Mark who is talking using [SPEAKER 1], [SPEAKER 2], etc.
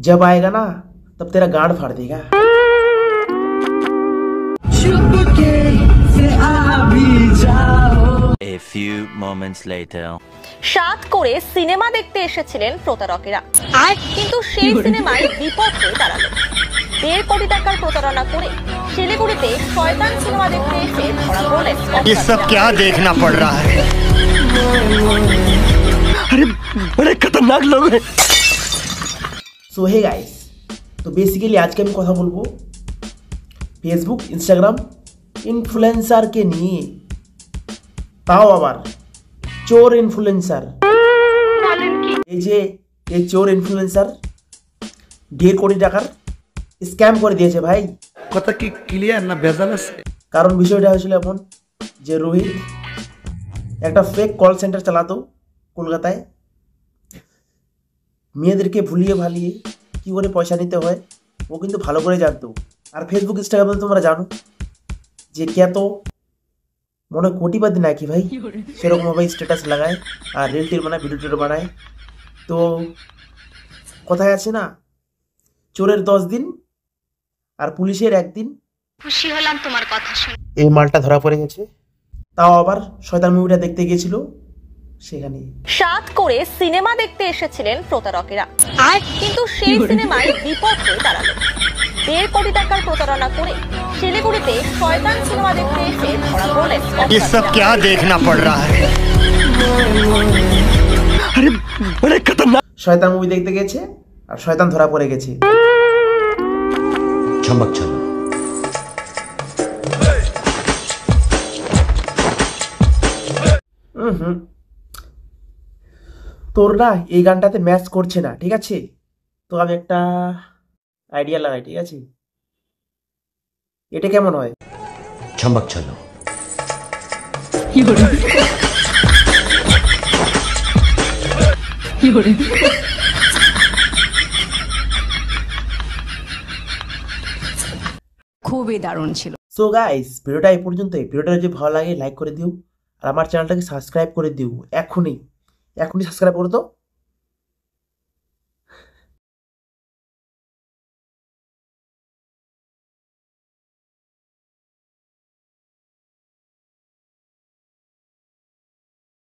[SPEAKER 1] जब आएगा ना तब तेरा गांड फाड़ देगा।
[SPEAKER 2] A few moments later.
[SPEAKER 3] সাত করে সিনেমা দেখতে এসেছিলেন প্রতারকেরা, আর কিন্তু সেই সিনেমায় বিপদ হয়ে দাঁড়ালো। 1.5 কোটি টাকার প্রতারণা করে শিলিগুড়িতে শয়তান সিনেমা দেখতে এসে ধরা পড়লেন।
[SPEAKER 4] ये सब क्या देखना पड़ रहा है? अरे बड़े खतरनाक लोग हैं।
[SPEAKER 1] सो हे गाइस, तो बेसिकली आज के আমি কথা বলবো ফেসবুক ইনস্টাগ্রাম ইনফ্লুয়েন্সারকে নিয়ে, তাও আবার চোর ইনফ্লুয়েন্সার। এই চোর ইনফ্লুয়েন্সার 1.5 কোটি টাকার স্ক্যাম করে দিয়েছে ভাই।
[SPEAKER 4] কথা কি ক্লিয়ার না ভেজাল আছে?
[SPEAKER 1] কারণ বিষয়টা হয়েছিল এমন যে রোহিত একটা ফেক কল সেন্টার চালাতো কলকাতায়। মেয়েদেরকে ভুলিয়ে ভালিয়ে কি করে পয়সা নিতে হয় ও কিন্তু ভালো করে জানতো। আর ফেসবুক ইনস্টাগ্রামে তোমরা জানো যে কত মনে কোটিপতি নাকি ভাই, সেরকমভাবে স্ট্যাটাস লাগায় আর রিল টিল বানায়, ভিডিও টিডিও বানায়। তো কথায় আছে না, চোরের 10 দিন আর পুলিশের 1 দিন।
[SPEAKER 5] খুশি হলাম তোমার কথা শুনে।
[SPEAKER 1] এই মালটা ধরা পড়ে গেছে, তাও আবার শয়তান মুভিটা দেখতে গিয়েছিল সেখানে।
[SPEAKER 3] সাত করে সিনেমা দেখতে এসেছিলেন প্রতারকেরা, আর কিন্তু সেই সিনেমায় বিপদ হয়ে দাঁড়ালো। 1.5 কোটি টাকার প্রতারণা করে শিলিগুড়িতে শয়তান সিনেমা দেখতে এসে ধরা পড়লেন।
[SPEAKER 4] ये सब क्या देखना पड़ रहा है? अरे बड़े खतरनाक।
[SPEAKER 1] শয়তান মুভি দেখতে গেছে আর শয়তান ধরা পড়ে গেছে।
[SPEAKER 4] चमक चलो।
[SPEAKER 1] তোর না এই গানটাতে ম্যাচ করছে না, ঠিক আছে? তো আমি একটা আইডিয়া লাগাই, ঠিক আছে? এটা কেমন হয়?
[SPEAKER 4] चमक चलो।
[SPEAKER 6] খুবই দারুণ ছিল।
[SPEAKER 1] সো গাইস, ভিডিওটা এই পর্যন্তই। ভিডিওটা যদি ভালো লাগে লাইক করে দিও আর আমার চ্যানেলটাকে সাবস্ক্রাইব করে দিও। এখনই সাবস্ক্রাইব করে দাও।